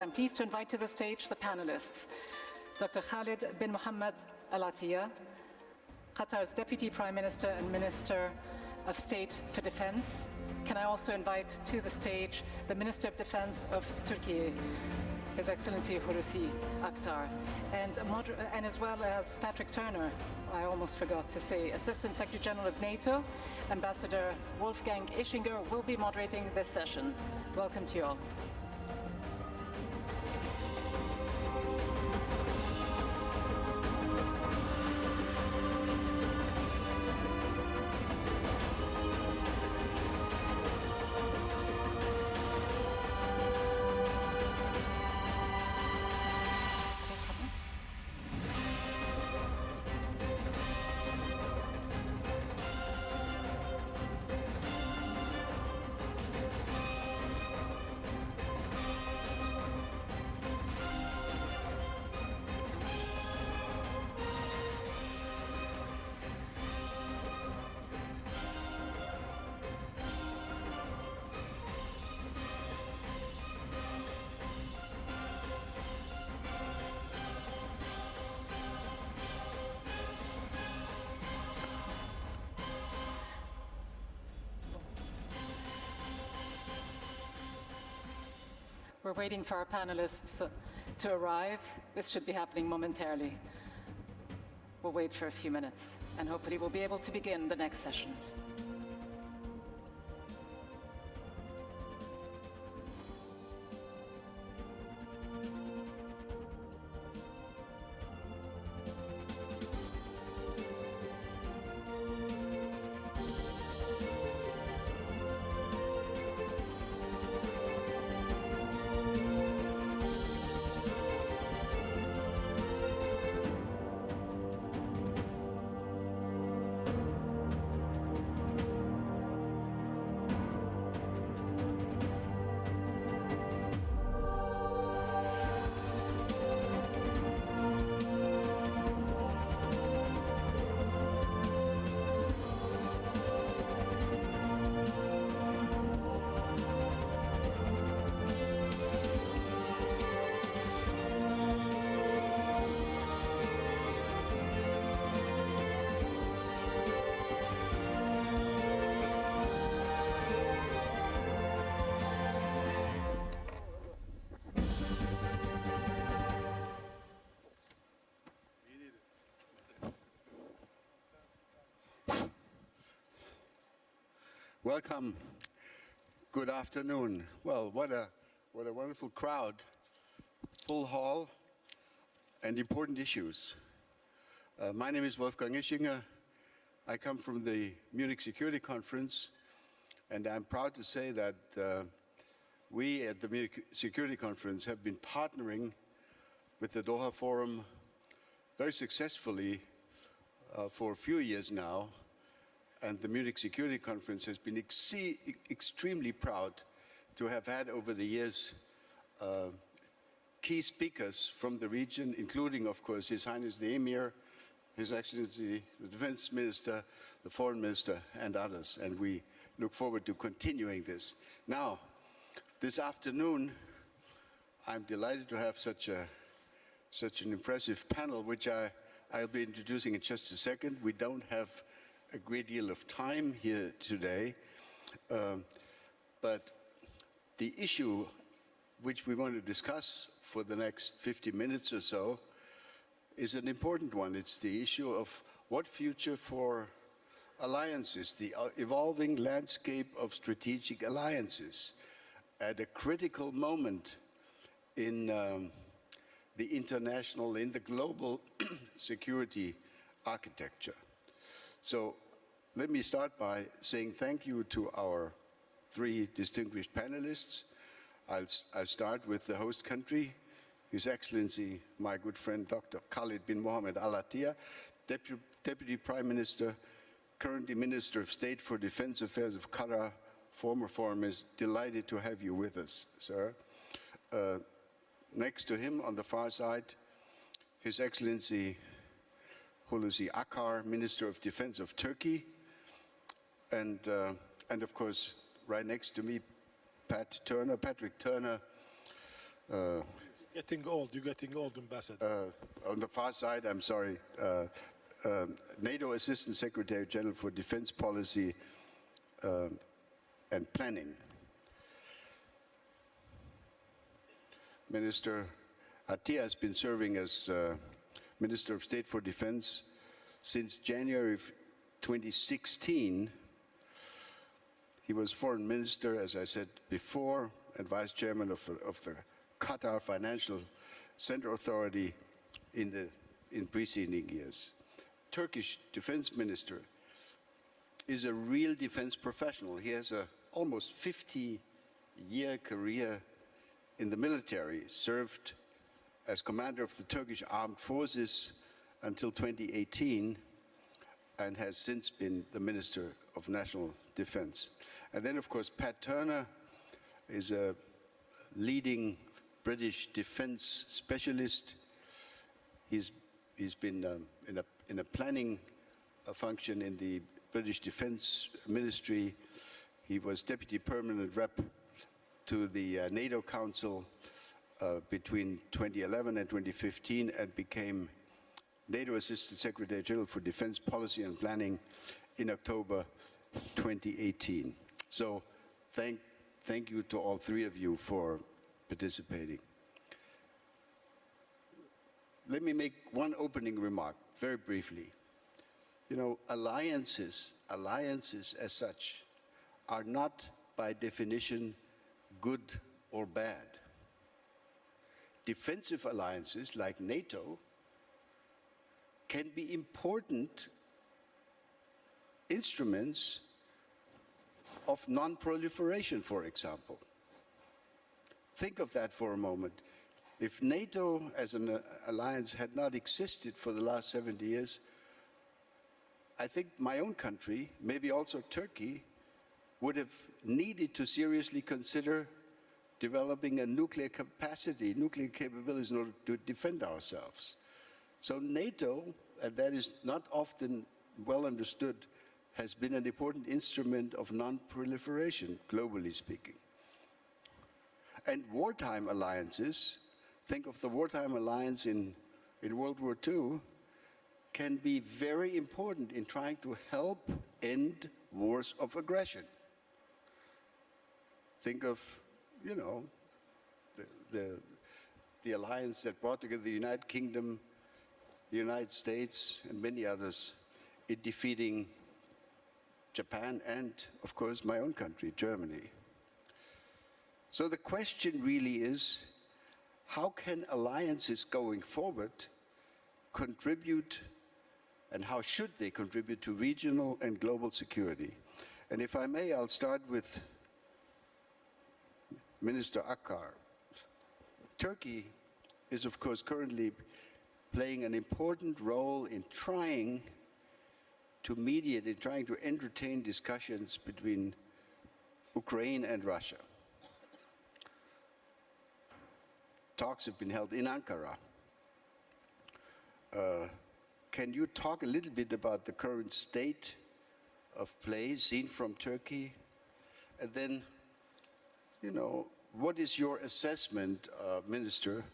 I'm pleased to invite to the stage the panelists. Dr. Khalid bin Mohamed Attiyah, Qatar's Deputy Prime Minister and Minister of State for Defense. Can I also invite to the stage the Minister of Defense of Turkey, His Excellency Hulusi Akar, and as well as Patrick Turner, I almost forgot to say, Assistant Secretary General of NATO, Ambassador Wolfgang Ischinger will be moderating this session. Welcome to you all. We're waiting for our panelists to arrive. This should be happening momentarily. We'll wait for a few minutes, and hopefully we'll be able to begin the next session. Welcome. Good afternoon. Well, what a wonderful crowd, full hall, and important issues. My name is Wolfgang Ischinger. I come from the Munich Security Conference, and I'm proud to say that we at the Munich Security Conference have been partnering with the Doha Forum very successfully for a few years now. And the Munich Security Conference has been extremely proud to have had over the years key speakers from the region, including, of course, His Highness the Emir, His Excellency the Defense Minister, the Foreign Minister, and others. And we look forward to continuing this. Now, this afternoon, I'm delighted to have such an impressive panel, which I'll be introducing in just a second. We don't have a great deal of time here today, but the issue which we want to discuss for the next 50 minutes or so is an important one. It's the issue of what future for alliances, the evolving landscape of strategic alliances at a critical moment in the international, in the global security architecture. So let me start by saying thank you to our three distinguished panelists. I'll start with the host country, His Excellency, my good friend, Dr. Khalid bin Mohamed Attiyah, Deputy Prime Minister, currently Minister of State for Defense Affairs of Qatar, former Foreign Minister. Delighted to have you with us, sir. Next to him on the far side, His Excellency Hulusi Akar, Minister of Defense of Turkey, and of course, right next to me, Patrick Turner, Getting old, you're getting old, Ambassador. On the far side, I'm sorry, NATO Assistant Secretary General for Defense Policy and Planning. Minister Attiyah has been serving as Minister of State for Defense since January 2016. He was Foreign Minister, as I said before, and Vice Chairman of the Qatar Financial Center Authority in preceding years. Turkish Defense Minister is a real defense professional. He has a almost 50-year career in the military, served as commander of the Turkish Armed Forces until 2018, and has since been the Minister of National Defense. And then, of course, Pat Turner is a leading British defense specialist. He's been in a planning function in the British Defense Ministry. He was Deputy Permanent Rep to the NATO Council between 2011 and 2015, and became NATO Assistant Secretary General for Defense Policy and Planning in October 2018. So thank you to all three of you for participating. Let me make one opening remark very briefly. You know, alliances as such are not by definition good or bad. Defensive alliances like NATO can be important instruments of non-proliferation, for example. Think of that for a moment. If NATO as an alliance had not existed for the last 70 years, I think my own country, maybe also Turkey, would have needed to seriously consider developing a nuclear capacity, nuclear capabilities in order to defend ourselves. So NATO, and that is not often well understood, has been an important instrument of non-proliferation, globally speaking. And wartime alliances, think of the wartime alliance in World War II, can be very important in trying to help end wars of aggression. Think of, you know, the alliance that brought together the United Kingdom, the United States, and many others in defeating Japan and, of course, my own country, Germany. So the question really is, how can alliances going forward contribute, and how should they contribute to regional and global security? And if I may, I'll start with Minister Akar. Turkey is, of course, currently playing an important role in trying to mediate, in trying to entertain discussions between Ukraine and Russia. Talks have been held in Ankara. Can you talk a little bit about the current state of play seen from Turkey? And then, you know, what is your assessment, Minister,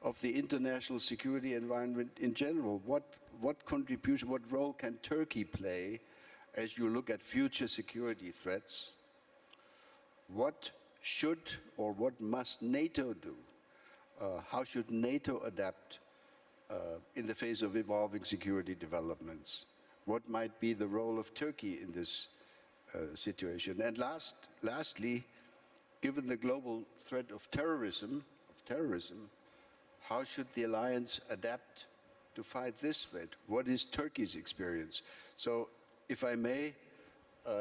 of the international security environment in general? What contribution, what role can Turkey play as you look at future security threats? What should or what must NATO do? How should NATO adapt in the face of evolving security developments? What might be the role of Turkey in this situation? And lastly, given the global threat of terrorism, how should the alliance adapt to fight this threat? What is Turkey's experience? So, if I may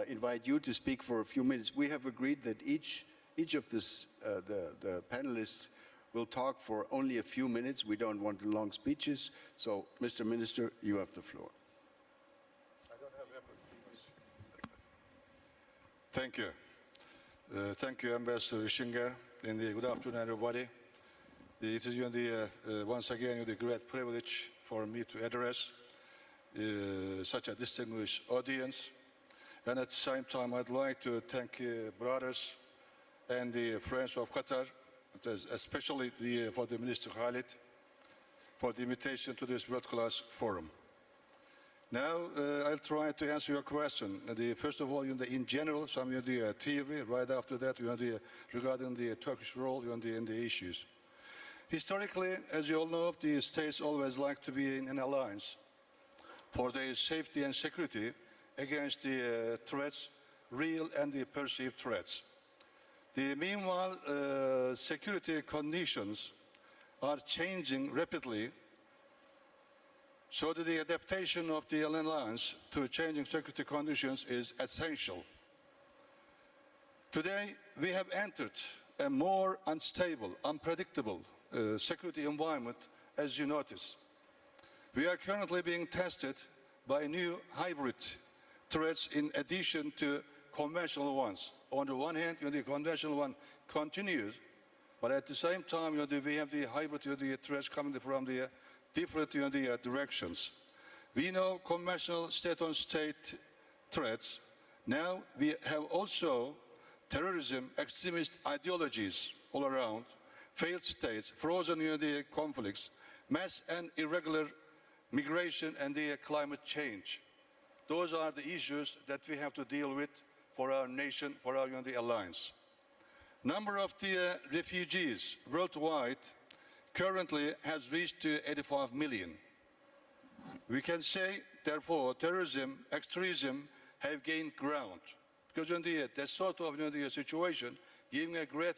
invite you to speak for a few minutes. We have agreed that each of the panelists will talk for only a few minutes. We don't want long speeches. So, Mr. Minister, you have the floor. I don't have effort. Thank you. Thank you, Ambassador Ischinger, and good afternoon, everybody. It is once again a great privilege for me to address such a distinguished audience. And at the same time, I'd like to thank brothers and the friends of Qatar especially for the Minister Khalid, for the invitation to this world-class forum. Now, I'll try to answer your question. First of all, in general, some of the theory. Right after that, regarding the Turkish role in the issues. Historically, as you all know, the states always like to be in an alliance for their safety and security against the threats, real and the perceived threats. Meanwhile, security conditions are changing rapidly, so that the adaptation of the alliance to changing security conditions is essential. Today, we have entered a more unstable, unpredictable security environment, as you notice. We are currently being tested by new hybrid threats in addition to conventional ones. On the one hand, the conventional one continues, but at the same time, we have the hybrid threats coming from the different directions. We know conventional state-on-state threats. Now we have also terrorism, extremist ideologies all around, failed states, frozen conflicts, mass and irregular migration, and the climate change. Those are the issues that we have to deal with for our nation, for our alliance. Number of the refugees worldwide currently has reached to 85 million. We can say, therefore, terrorism, extremism have gained ground. Because that sort of the situation, giving a great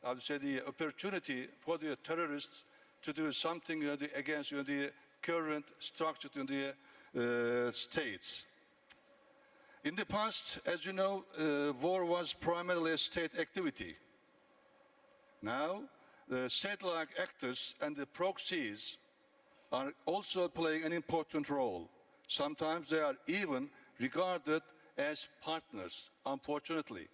I would say the opportunity for the terrorists to do something against the current structure in the states. In the past, as you know, war was primarily a state activity. Now, the state-like actors and the proxies are also playing an important role. Sometimes they are even regarded as partners, unfortunately.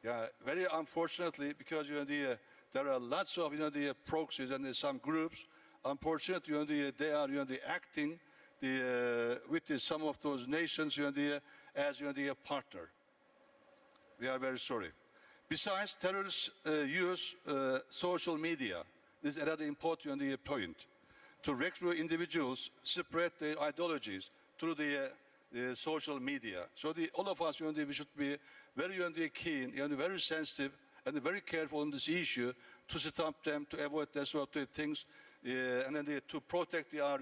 Yeah, very unfortunately, because there are lots of the proxies and some groups. Unfortunately, they are acting with some of those nations as a partner. We are very sorry. Besides, terrorists use social media. This is another important point, to recruit individuals, spread their ideologies through the social media. So all of us, we should be very keen, very sensitive, and very careful on this issue to stop them, to avoid that sort of things, and then to protect our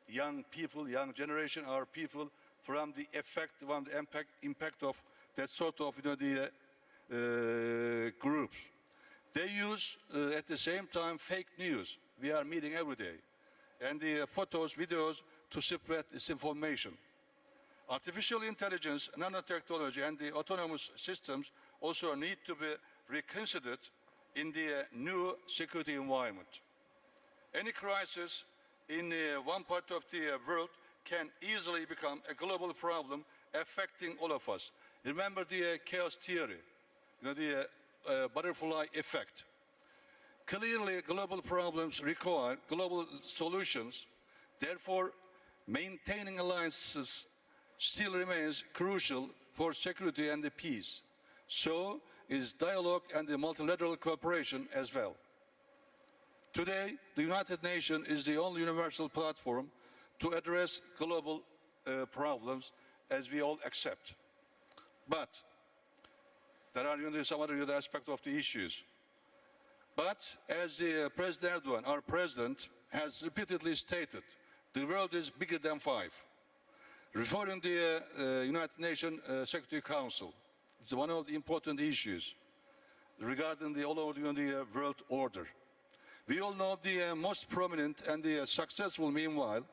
young people, young generation, our people, from the effect, from the impact of that sort of groups. They use at the same time fake news. We are meeting every day, and the photos, videos to spread this information. Artificial intelligence, nanotechnology, and the autonomous systems also need to be reconsidered in the new security environment. Any crisis in one part of the world can easily become a global problem affecting all of us. Remember the chaos theory, the butterfly effect. Clearly, global problems require global solutions. Therefore, maintaining alliances still remains crucial for security and the peace. So is dialogue and the multilateral cooperation as well. Today, the United Nations is the only universal platform to address global problems, as we all accept. But there are some other aspects of the issues. But as President Erdogan, our president, has repeatedly stated, the world is bigger than five. Referring to the United Nations Security Council, it's one of the important issues regarding the all over the world order. We all know the most prominent and the successful, meanwhile,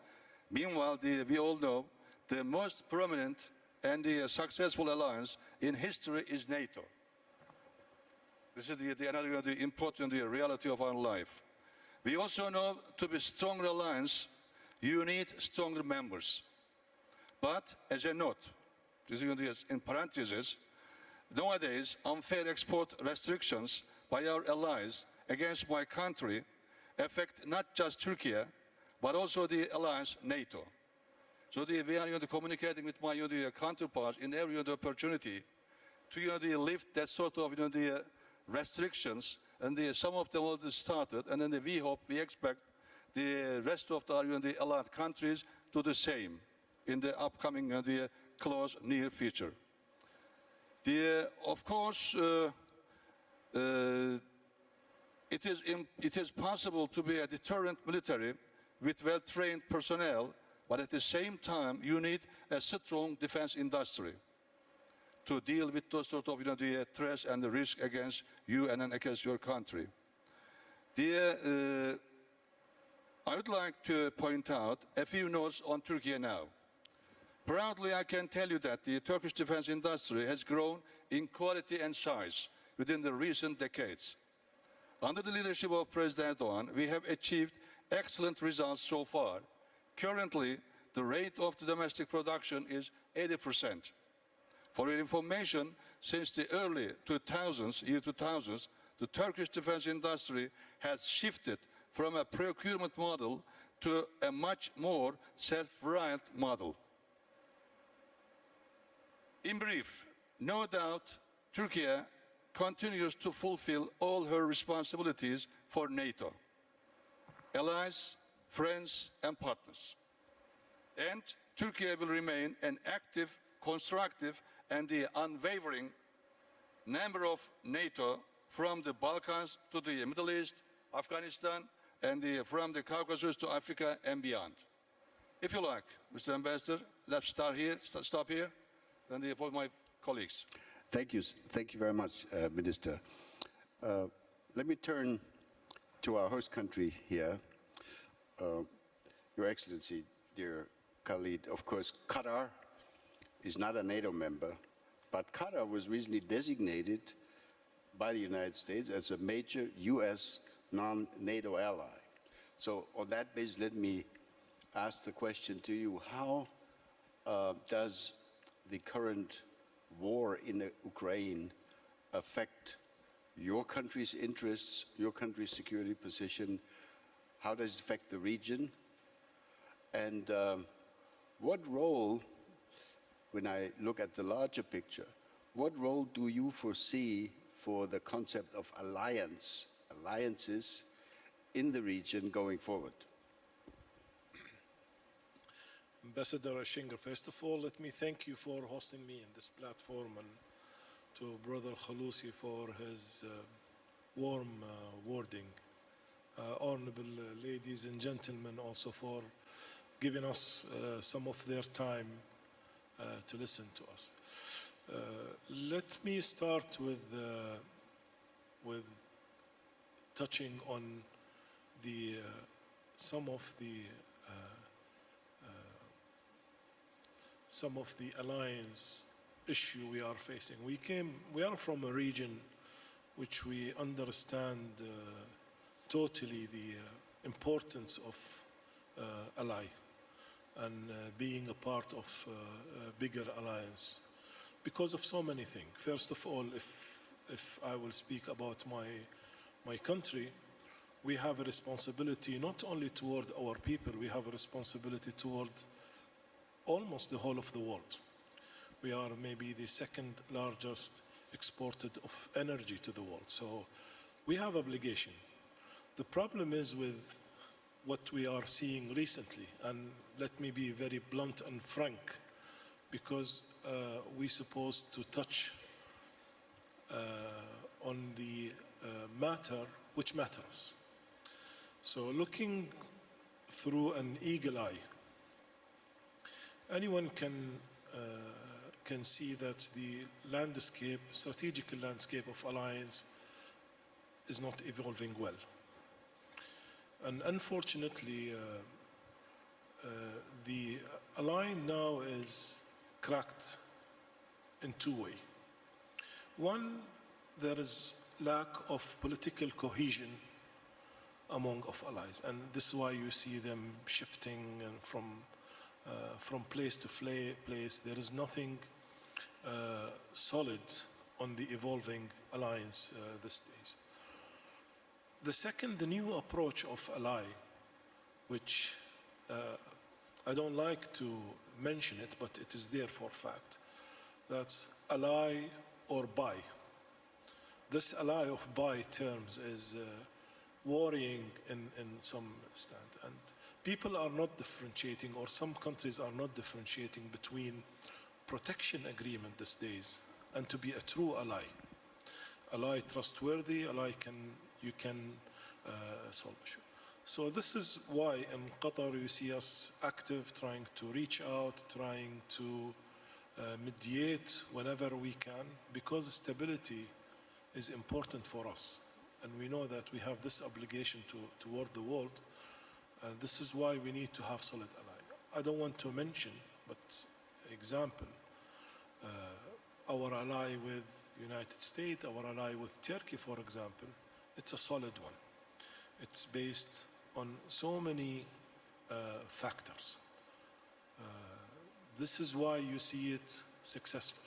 we all know the most prominent and the successful alliance in history is NATO. This is another important reality of our life. We also know to be stronger alliance, you need stronger members. But as a note, this is in parentheses, nowadays unfair export restrictions by our allies against my country affect not just Turkey, but also the alliance NATO. So we are communicating with my counterparts in every opportunity to lift that sort of the restrictions and some of them already started, and then we expect the rest of the allied countries to do the same in the upcoming the close near future. Of course, it is possible to be a deterrent military with well-trained personnel, but at the same time, you need a strong defense industry to deal with those sort of the threats and the risk against you and against your country. I would like to point out a few notes on Turkey now. Proudly, I can tell you that the Turkish defense industry has grown in quality and size within the recent decades. Under the leadership of President Erdogan, we have achieved excellent results so far. Currently, the rate of the domestic production is 80%. For your information, since the early 2000s, the Turkish defense industry has shifted from a procurement model to a much more self-reliant model. In brief, no doubt, Turkey continues to fulfill all her responsibilities for NATO, allies, friends, and partners. And Turkey will remain an active, constructive, and the unwavering member of NATO from the Balkans to the Middle East, Afghanistan, and from the Caucasus to Africa and beyond. If you like, Mr. Ambassador, let's stop here, and for my colleagues. Thank you very much, Minister. Let me turn to our host country here. Your Excellency, dear Khalid, of course, Qatar is not a NATO member, but Qatar was recently designated by the United States as a major U.S. non-NATO ally. So on that basis, let me ask the question to you. How does the current war in Ukraine affect your country's interests, your country's security position? How does it affect the region? And what role, when I look at the larger picture, what role do you foresee for the concept of alliances in the region going forward? Ambassador Ischinger, first of all, let me thank you for hosting me in this platform, and to Brother Hulusi for his warm wording. Honorable ladies and gentlemen, also for giving us some of their time to listen to us. Let me start with touching on some of the alliance issue we are facing. We are from a region which we understand totally the importance of ally and being a part of a bigger alliance because of so many things. First of all, if I will speak about my country, we have a responsibility not only toward our people, we have a responsibility toward almost the whole of the world. We are maybe the second largest exporter of energy to the world. So we have obligation. The problem is with what we are seeing recently, and let me be very blunt and frank, because we're supposed to touch on the matter which matters. So looking through an eagle eye, anyone can see that the landscape, strategic landscape of alliance is not evolving well. And unfortunately, the alliance now is cracked in two ways. One, there is lack of political cohesion among allies, and this is why you see them shifting from place to place. There is nothing solid on the evolving alliance these days. The second, the new approach of ally, which I don't like to mention it, but it is there for fact. That's ally or buy. this ally of by terms is worrying in some extent. And people are not differentiating, or some countries are not differentiating between protection agreement these days and to be a true ally. Ally trustworthy, ally you can solve issues. So this is why in Qatar you see us active, trying to reach out, trying to mediate whenever we can, because stability is important for us. And we know that we have this obligation toward the world. This is why we need to have solid ally. I don't want to mention, but example, our ally with United States, our ally with Turkey, for example, it's a solid one. It's based on so many factors. This is why you see it successful.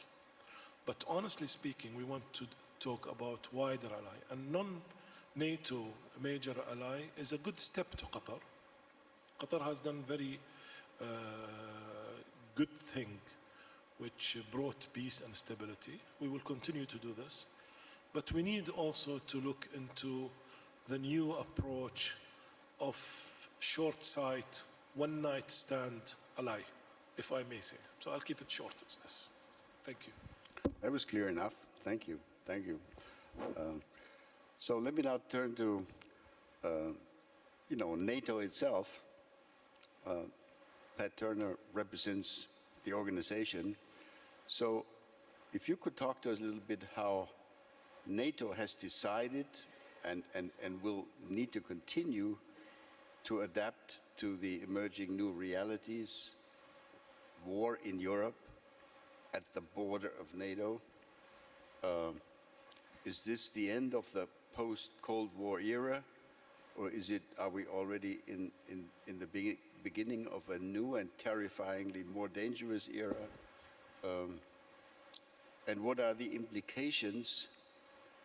But honestly speaking, we want to talk about wider ally. And non-NATO major ally is a good step to Qatar. Qatar has done very good thing which brought peace and stability. We will continue to do this. But we need also to look into the new approach of short sight, one night stand ally, if I may say. So I'll keep it short as this. Thank you. That was clear enough. Thank you. Thank you. So let me now turn to, NATO itself. Pat Turner represents the organization. So if you could talk to us a little bit how NATO has decided and will need to continue to adapt to the emerging new realities, war in Europe, at the border of NATO. Is this the end of the post-Cold War era, or are we already in the beginning of a new and terrifyingly more dangerous era? And what are the implications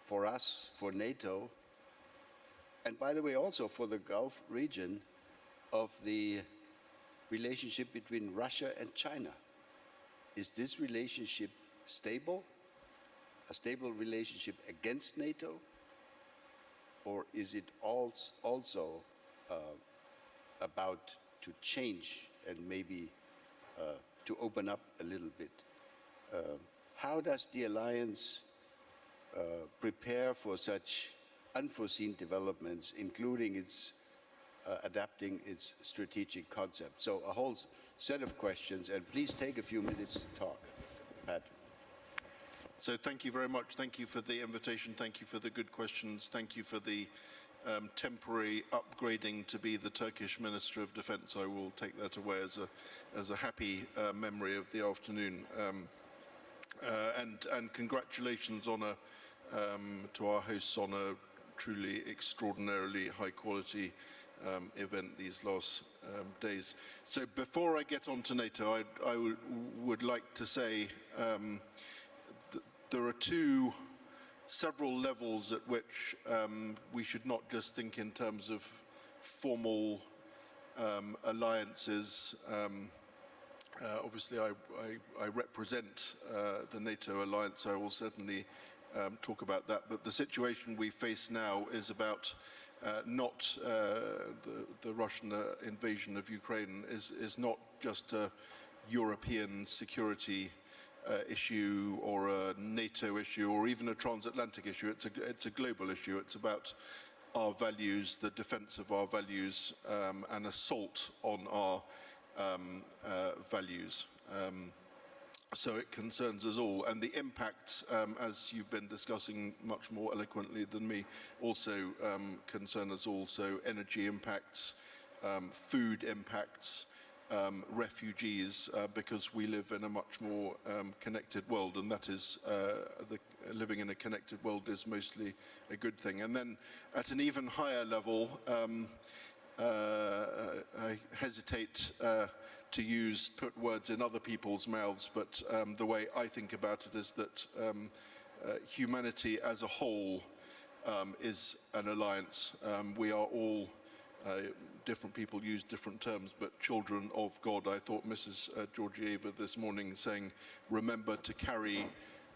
for us, for NATO, and by the way also for the Gulf region, of the relationship between Russia and China? Is this relationship stable? A stable relationship against NATO? Or is it also about to change and maybe to open up a little bit? How does the alliance prepare for such unforeseen developments, including its adapting its strategic concept? So a whole set of questions, and please take a few minutes to talk. Pat. So thank you very much. Thank you for the invitation. Thank you for the good questions. Thank you for the temporary upgrading to be the Turkish Minister of Defense. I will take that away as a happy memory of the afternoon. And congratulations to our hosts on a truly extraordinarily high quality event these last days. So before I get on to NATO, I would like to say there are several levels at which we should not just think in terms of formal alliances. Obviously, I represent the NATO alliance. I will certainly talk about that. But the situation we face now is about not the Russian invasion of Ukraine is not just a European security issue or a NATO issue or even a transatlantic issue. It's a global issue. It's about our values, the defense of our values, and assault on our values. So it concerns us all, and the impacts, as you've been discussing much more eloquently than me, also concern us all. So energy impacts, food impacts, refugees, because we live in a much more connected world, and that is living in a connected world is mostly a good thing. And then at an even higher level, I hesitate to put words in other people's mouths, but the way I think about it is that humanity as a whole is an alliance. We are all, different people use different terms, but children of God. I thought Mrs. Georgieva this morning saying, remember to carry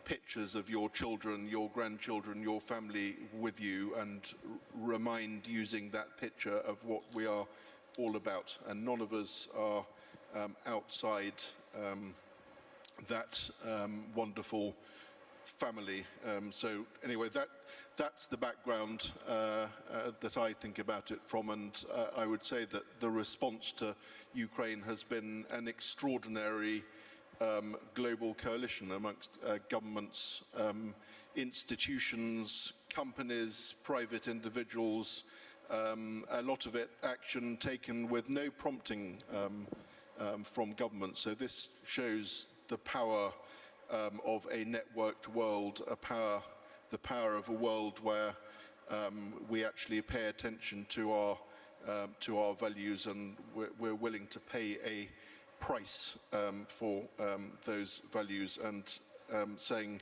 pictures of your children, your grandchildren, your family with you, and remind using that picture of what we are all about. And none of us are outside that wonderful family. So anyway, that's the background that I think about it from, and I would say that the response to Ukraine has been an extraordinary global coalition amongst governments, institutions, companies, private individuals, a lot of it action taken with no prompting from government. So this shows the power of a networked world, the power of a world where we actually pay attention to our values, and we're willing to pay a price for those values, and saying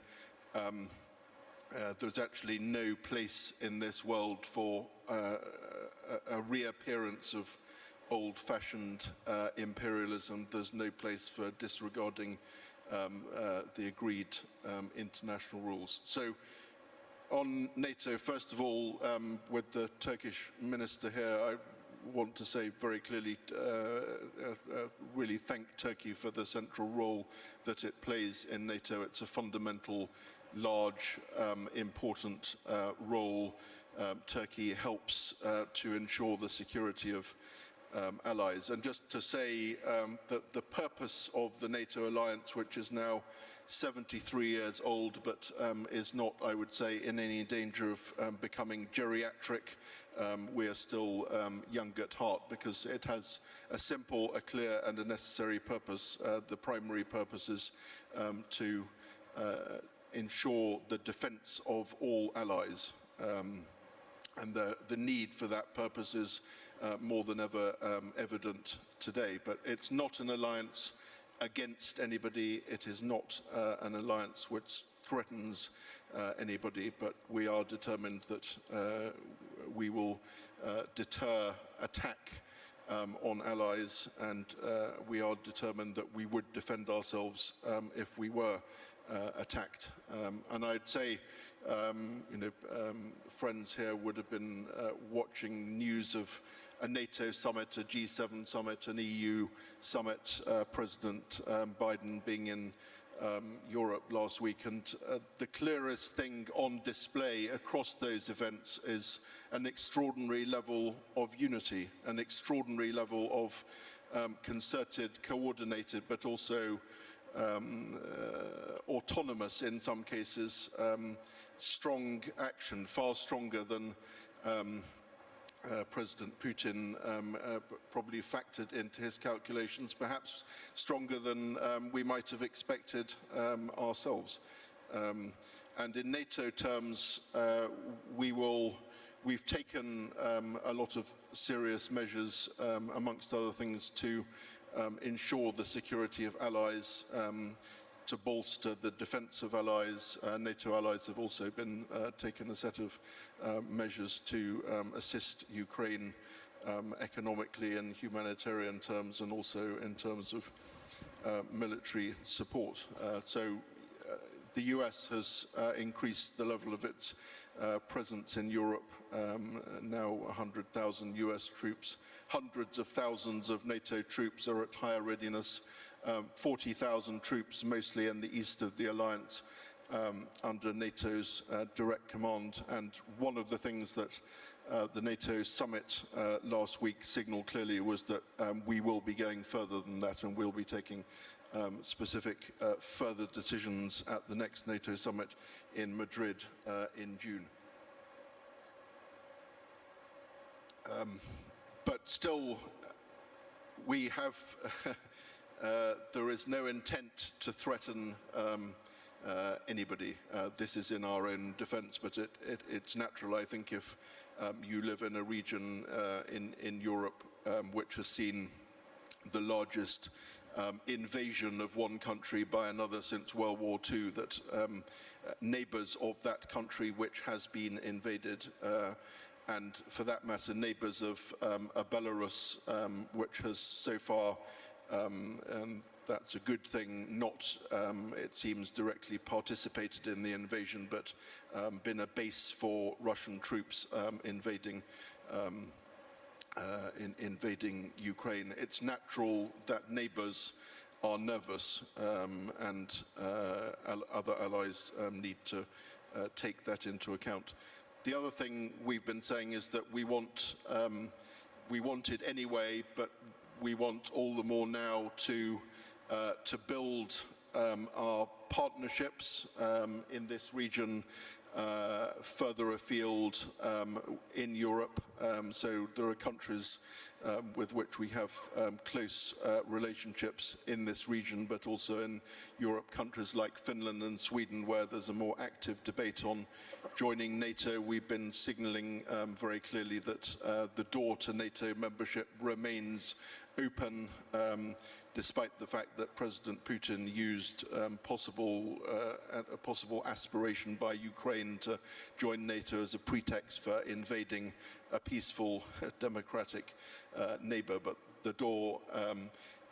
there's actually no place in this world for a reappearance of old-fashioned imperialism. There's no place for disregarding the agreed international rules. So on NATO, first of all, with the Turkish minister here, I want to say very clearly, really thank Turkey for the central role that it plays in NATO. It's a fundamental, large, important role. Turkey helps to ensure the security of allies. And just to say that the purpose of the NATO alliance, which is now 73 years old, but is not, I would say, in any danger of becoming geriatric. We are still young at heart, because it has a simple, a clear and a necessary purpose. The primary purpose is to ensure the defense of all allies. And the need for that purpose is more than ever evident today. But it's not an alliance against anybody. It is not an alliance which threatens anybody, but we are determined that we will deter attack on allies, and we are determined that we would defend ourselves if we were attacked. And I'd say, friends here would have been watching news of a NATO summit, a G7 summit, an EU summit, President Biden being in Europe last week, and the clearest thing on display across those events is an extraordinary level of unity, an extraordinary level of concerted, coordinated, but also autonomous in some cases, strong action, far stronger than President Putin probably factored into his calculations, perhaps stronger than we might have expected ourselves. And in NATO terms, we've taken a lot of serious measures, amongst other things, to ensure the security of allies, to bolster the defense of allies. NATO allies have also been taken a set of measures to assist Ukraine economically and humanitarian terms, and also in terms of military support. So the US has increased the level of its presence in Europe, now 100,000 US troops. Hundreds of thousands of NATO troops are at higher readiness. 40,000 troops, mostly in the east of the alliance, under NATO's direct command. And one of the things that the NATO summit last week signaled clearly was that we will be going further than that, and we'll be taking specific further decisions at the next NATO summit in Madrid in June. But still, we have there is no intent to threaten anybody. This is in our own defense, but it's natural, I think, if you live in a region in Europe which has seen the largest invasion of one country by another since World War II, that neighbors of that country which has been invaded, and for that matter, neighbors of Belarus, which has so far that's a good thing, not, it seems, directly participated in the invasion, but been a base for Russian troops invading Ukraine. It's natural that neighbors are nervous, and other allies need to take that into account. The other thing we've been saying is that we want it anyway, but we want all the more now to build our partnerships in this region further afield in Europe. So there are countries with which we have close relationships in this region, but also in Europe, countries like Finland and Sweden, where there's a more active debate on joining NATO. We've been signaling very clearly that the door to NATO membership remains open, despite the fact that President Putin used a possible aspiration by Ukraine to join NATO as a pretext for invading a peaceful, democratic neighbor. But the door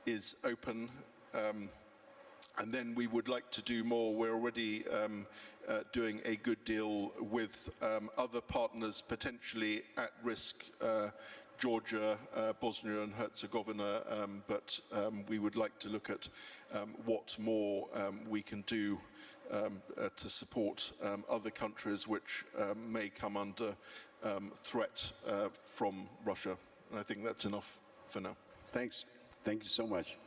is open. And then we would like to do more. We're already doing a good deal with other partners potentially at risk, Georgia, Bosnia and Herzegovina, but we would like to look at what more we can do to support other countries which may come under threat from Russia. And I think that's enough for now. Thanks. Thank you so much.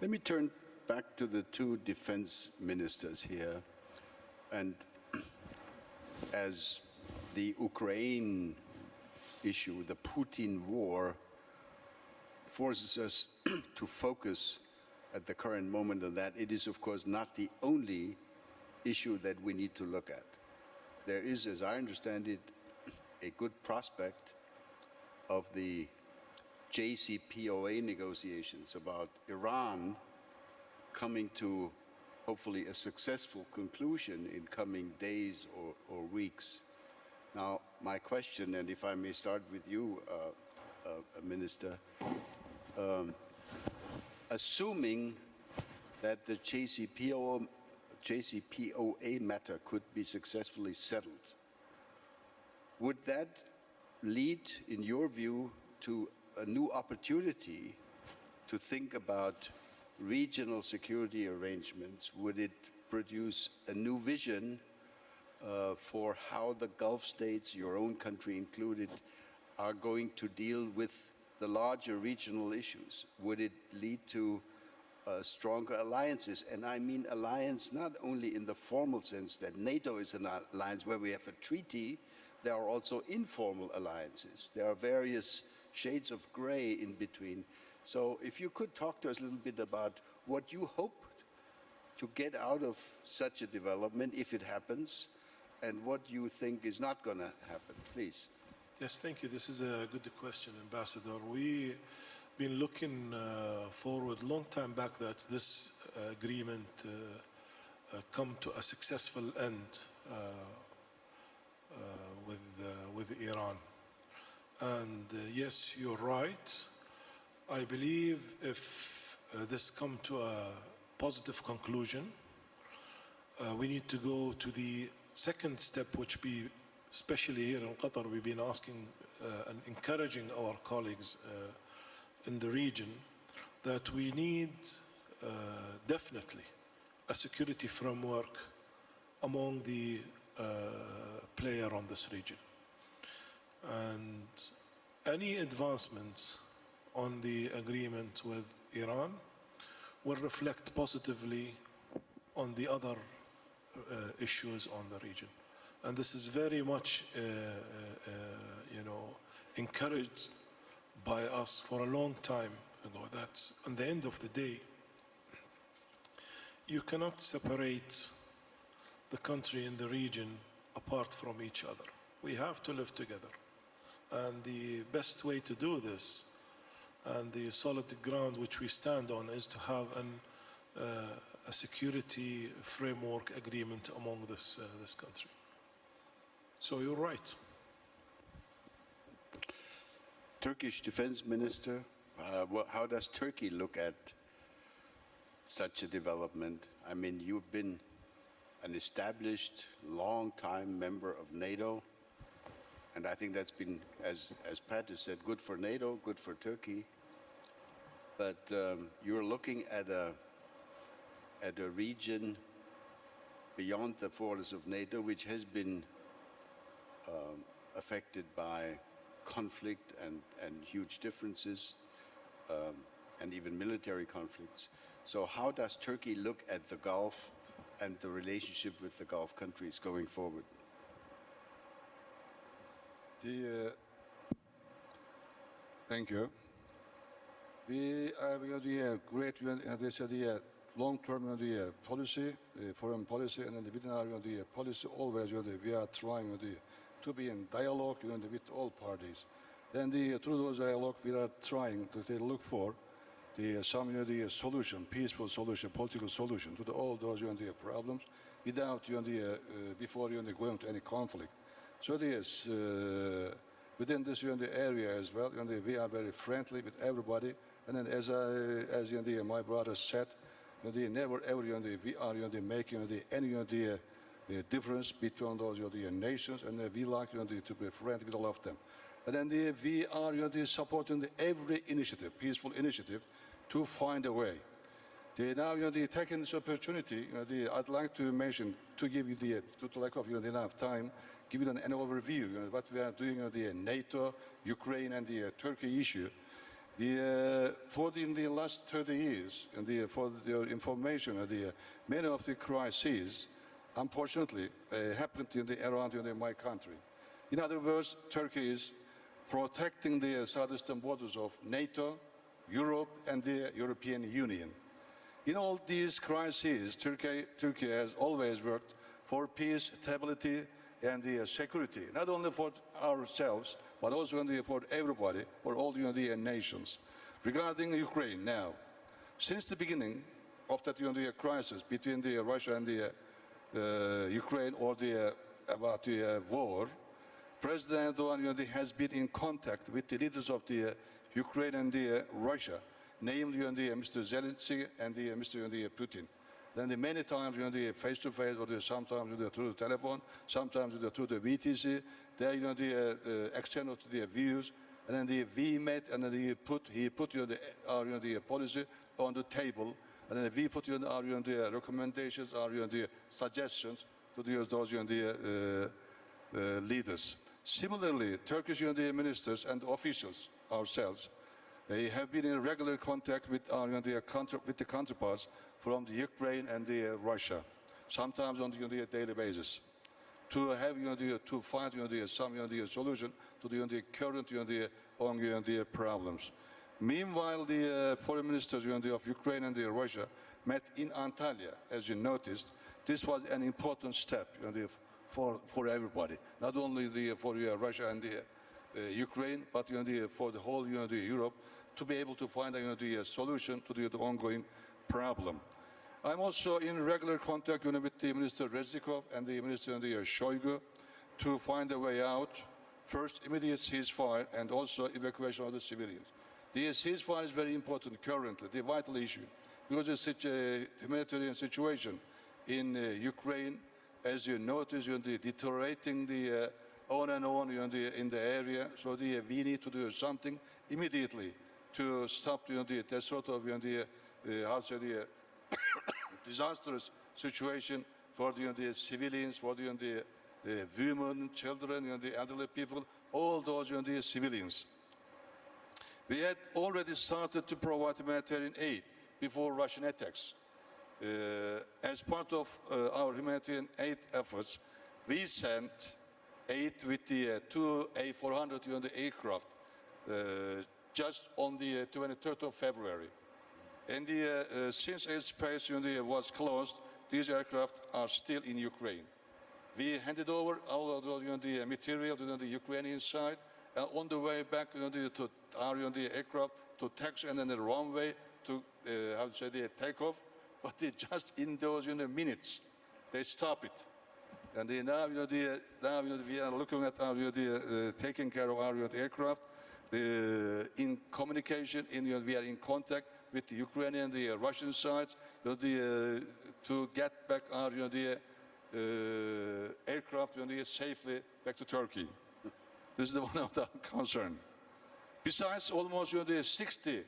Let me turn back to the two defense ministers here. And as the Ukraine issue, the Putin war, forces us to focus at the current moment on that, it is of course not the only issue that we need to look at. There is, as I understand it, a good prospect of the JCPOA negotiations about Iran coming to hopefully a successful conclusion in coming days or weeks. Now, my question, and if I may start with you, Minister, assuming that the JCPOA matter could be successfully settled, would that lead, in your view, to a new opportunity to think about regional security arrangements? Would it produce a new vision for how the Gulf states, your own country included, are going to deal with the larger regional issues? Would it lead to stronger alliances? And I mean alliance not only in the formal sense that NATO is an alliance where we have a treaty, there are also informal alliances. There are various shades of gray in between. So if you could talk to us a little bit about what you hope to get out of such a development, if it happens, and what you think is not going to happen, please. Yes, thank you. This is a good question, Ambassador. We've been looking forward a long time back that this agreement come to a successful end with Iran. And yes, you're right. I believe if this come to a positive conclusion, we need to go to the second step, which be, especially here in Qatar, we've been asking and encouraging our colleagues in the region that we need definitely a security framework among the player on this region. And any advancements on the agreement with Iran will reflect positively on the other issues on the region. And this is very much, encouraged by us for a long time ago, that at the end of the day, you cannot separate the country and the region apart from each other. We have to live together. And the best way to do this, and the solid ground which we stand on, is to have a security framework agreement among this country. So you're right. Turkish defense minister, how does Turkey look at such a development? I mean, you've been an established, long-time member of NATO, and I think that's been, as Pat has said, good for NATO, good for Turkey. But you're looking at a region beyond the borders of NATO, which has been affected by conflict and huge differences, and even military conflicts. So how does Turkey look at the Gulf and the relationship with the Gulf countries going forward? Thank you. We have a great, long-term policy, foreign policy, and within our policy, always we are trying to be in dialogue with all parties. Then through those dialogue, we are trying to look for some solution, peaceful solution, political solution to all those problems without before going to any conflict. So within this area as well, we are very friendly with everybody. And then as my brother said, never ever we are making any difference between those nations, and we like to be friendly with all of them. And then we are supporting every initiative, peaceful initiative, to find a way. Now taking this opportunity, I'd like to mention, to give you to lack of enough time, give you an overview what we are doing the NATO, Ukraine, and the Turkey issue. In the last 30 years, for the information, many of the crises, unfortunately, happened around my country. In other words, Turkey is protecting the southeastern borders of NATO, Europe, and the European Union. In all these crises, Turkey has always worked for peace, stability, and security, not only for ourselves, but also for everybody, for all the nations. Regarding Ukraine now, since the beginning of that crisis between Russia and Ukraine, or about the war, President Erdogan has been in contact with the leaders of the Ukraine and Russia, namely Mr. Zelensky and Mr. Putin. Then many times face-to-face, or sometimes through the telephone, sometimes through the VTC, they exchange the views, and then we met, and then he put our policy on the table, and then we put our recommendations, our suggestions to those leaders. Similarly, Turkish ministers and officials ourselves, they have been in regular contact with the counterparts from the Ukraine and Russia, sometimes on a daily basis, to have to find some solution to the current ongoing problems. Meanwhile, the foreign ministers of Ukraine and Russia met in Antalya, as you noticed. This was an important step for everybody, not only for Russia and Ukraine, but for the whole Europe, to be able to find a solution to the ongoing problem. I'm also in regular contact with the Minister Reznikov and the Minister Shoigu to find a way out. First, immediate ceasefire, and also evacuation of the civilians. The ceasefire is very important currently, the vital issue, because it's such a humanitarian situation in Ukraine, as you notice, deteriorating on and on in the area. So we need to do something immediately to stop that sort of disastrous situation for the civilians, for the women, children, the elderly people, all those civilians. We had already started to provide humanitarian aid before Russian attacks. As part of our humanitarian aid efforts, we sent aid with the two A400 aircraft just on the 23rd of February. And since airspace was closed, these aircraft are still in Ukraine. We handed over all of the material to the Ukrainian side, and on the way back to our aircraft to taxi and then the runway to takeoff. But just in those minutes, they stop it. And now we are looking at our taking care of our aircraft. In communication, we are in contact with the Ukrainian, the Russian sides, to get back our aircraft safely back to Turkey. This is the one of the concern. Besides, almost 60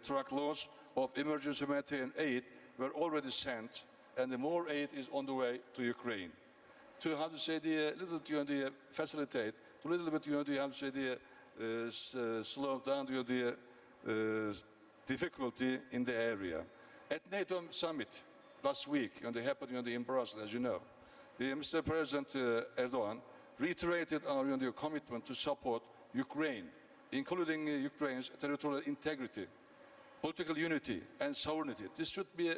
truckloads of emergency humanitarian aid were already sent, and the more aid is on the way to Ukraine. To facilitate, to little bit slow down the difficulty in the area. At NATO summit last week, they happened in Brussels, as you know, Mr. President Erdogan reiterated our commitment to support Ukraine, including Ukraine's territorial integrity, political unity, and sovereignty. This should be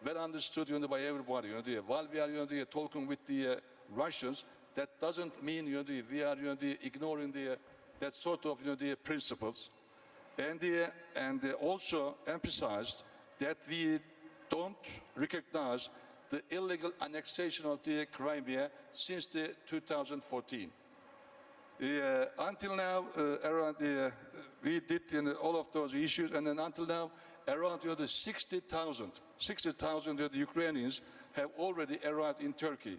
well understood by everybody. While we are talking with the Russians, that doesn't mean we are ignoring that sort of principles, and also emphasized that we don't recognize the illegal annexation of the Crimea since 2014. Until now, we did all of those issues, and then until now, around 60,000 Ukrainians have already arrived in Turkey.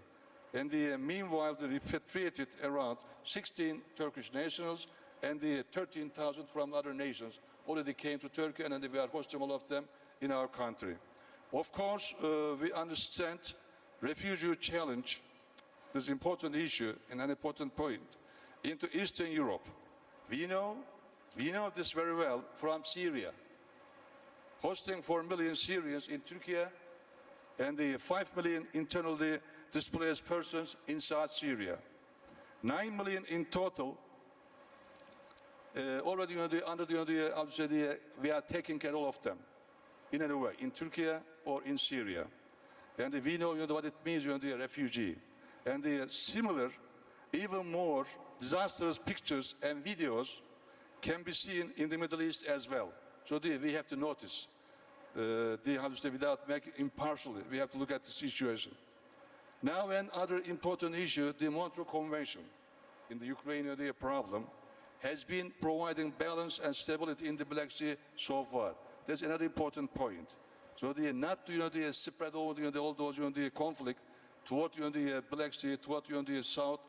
And meanwhile, they repatriated around 16 Turkish nationals, and 13,000 from other nations already came to Turkey, and then we are hosting all of them in our country. Of course, we understand refugee challenge, this important issue and an important point, into Eastern Europe. We know this very well from Syria. Hosting 4 million Syrians in Turkey and 5 million internally displaced persons inside Syria. 9 million in total. Already we are taking care of them in any way, in Turkey or in Syria. And we know what it means when they are refugee. And the similar, even more disastrous pictures and videos can be seen in the Middle East as well. So we have to notice, without making impartially, we have to look at the situation. Now, another important issue, the Montreux Convention in the Ukrainian problem, has been providing balance and stability in the Black Sea so far. That's another important point. So not spread all those conflict toward the Black Sea, toward the South.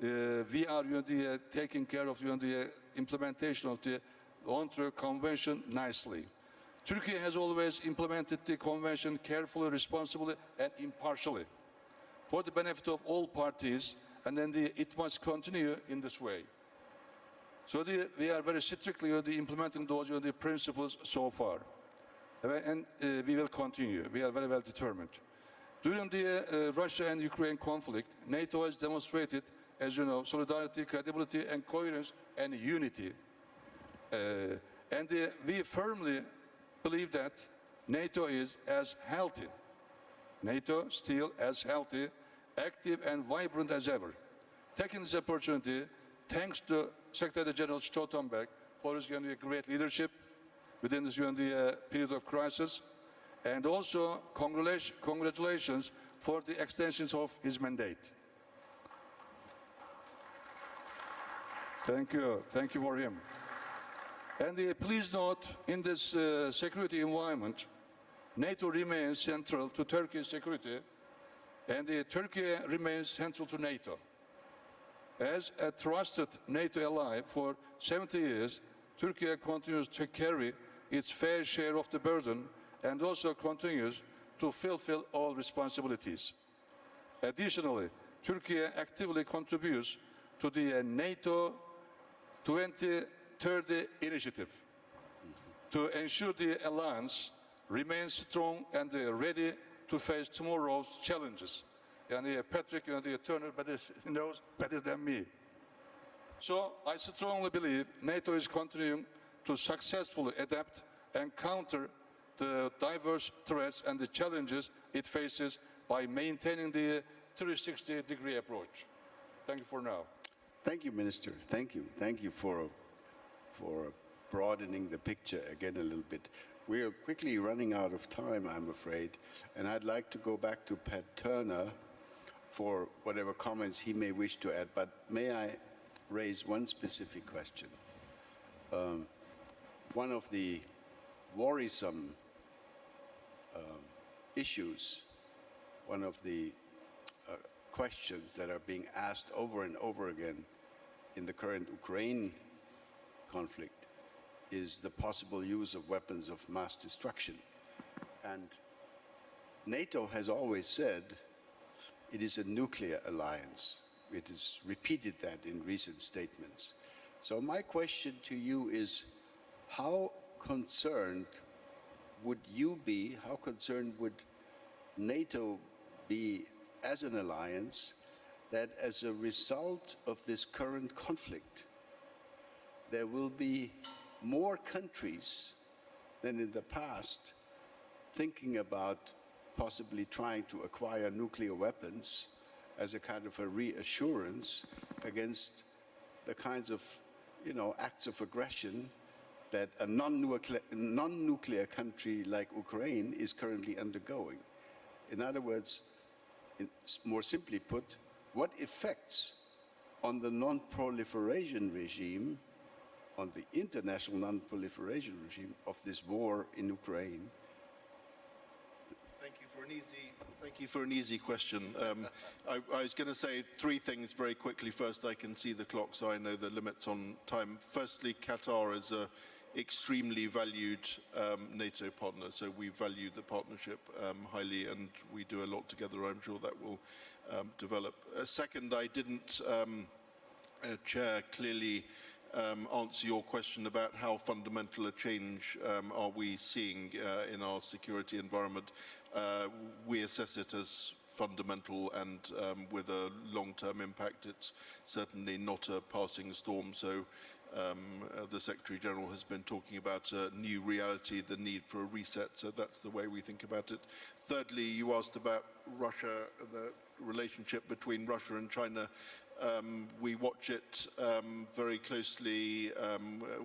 We are taking care of the implementation of the Montreux Convention nicely. Turkey has always implemented the convention carefully, responsibly, and impartially for the benefit of all parties, and then it must continue in this way. So we are very strictly implementing those principles so far, and we will continue. We are very well determined. During the Russia and Ukraine conflict, NATO has demonstrated, as you know, solidarity, credibility, and coherence, and unity. And we firmly believe that NATO is as healthy, NATO still as healthy, active, and vibrant as ever. Taking this opportunity, thanks to Secretary General Stoltenberg for his great leadership within this period of crisis, and also congratulations for the extensions of his mandate. Thank you for him. And please note, in this security environment, NATO remains central to Turkey's security, and Turkey remains central to NATO. As a trusted NATO ally for 70 years, Turkey continues to carry its fair share of the burden and also continues to fulfill all responsibilities. Additionally, Turkey actively contributes to the NATO 2030 initiative to ensure the alliance remains strong and ready to face tomorrow's challenges. And Patrick Turner knows better than me. So I strongly believe NATO is continuing to successfully adapt and counter the diverse threats and the challenges it faces by maintaining the 360-degree approach. Thank you for now. Thank you, Minister. Thank you. Thank you for broadening the picture again a little bit. We are quickly running out of time, I'm afraid, and I'd like to go back to Pat Turner for whatever comments he may wish to add, but may I raise one specific question? One of the worrisome issues, one of the questions that are being asked over and over again in the current Ukraine conflict is the possible use of weapons of mass destruction. And NATO has always said it is a nuclear alliance. It has repeated that in recent statements. So my question to you is, how concerned would you be, how concerned would NATO be as an alliance that as a result of this current conflict, there will be more countries than in the past thinking about possibly trying to acquire nuclear weapons as a kind of a reassurance against the kinds of, acts of aggression that a non-nuclear country like Ukraine is currently undergoing? In other words, more simply put, what effects on the non-proliferation regime, on the international non-proliferation regime of this war in Ukraine? Thank you for an easy question. I was going to say three things very quickly. First, I can see the clock, so I know the limits on time. Firstly, Qatar is a extremely valued NATO partner, so we value the partnership highly, and we do a lot together. I'm sure that will develop. Second, I didn't, Chair, clearly answer your question about how fundamental a change are we seeing in our security environment. We assess it as fundamental and with a long-term impact. It's certainly not a passing storm, so the Secretary-General has been talking about a new reality, the need for a reset, so that's the way we think about it. Thirdly, you asked about Russia, the relationship between Russia and China. We watch it very closely.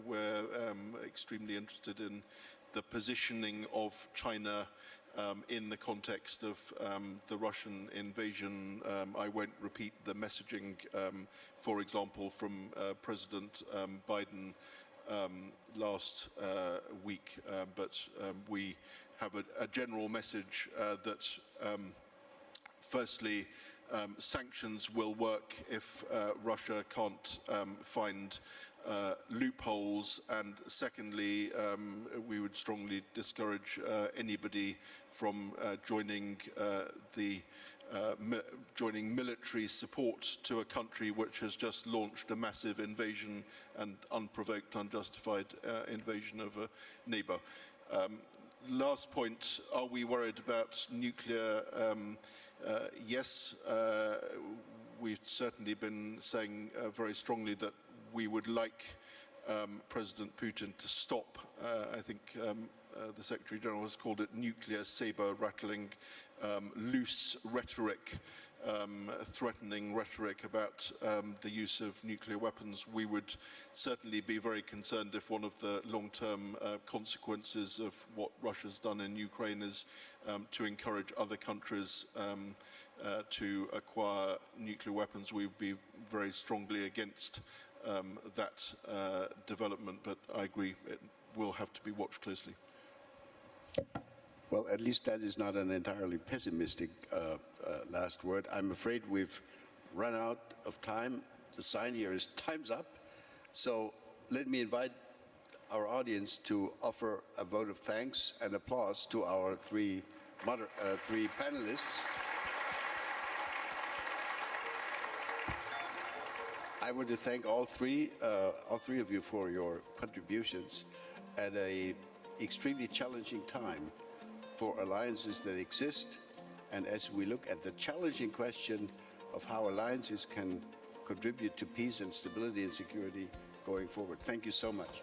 We're extremely interested in the positioning of China in the context of the Russian invasion. I won't repeat the messaging, for example, from President Biden last week, but we have a general message that firstly, sanctions will work if Russia can't find loopholes, and secondly, we would strongly discourage anybody from joining military support to a country which has just launched a massive invasion and unprovoked, unjustified invasion of a neighbor. Last point, are we worried about nuclear? Yes, we've certainly been saying very strongly that we would like President Putin to stop. I think the Secretary-General has called it nuclear saber-rattling, loose rhetoric, threatening rhetoric about the use of nuclear weapons. We would certainly be very concerned if one of the long-term consequences of what Russia's done in Ukraine is to encourage other countries to acquire nuclear weapons. We would be very strongly against that development, but I agree it will have to be watched closely. Well, at least that is not an entirely pessimistic last word. I'm afraid we've run out of time. The sign here is time's up. So let me invite our audience to offer a vote of thanks and applause to our three panelists. I want to thank all three of you for your contributions at an extremely challenging time for alliances that exist, and as we look at the challenging question of how alliances can contribute to peace and stability and security going forward. Thank you so much.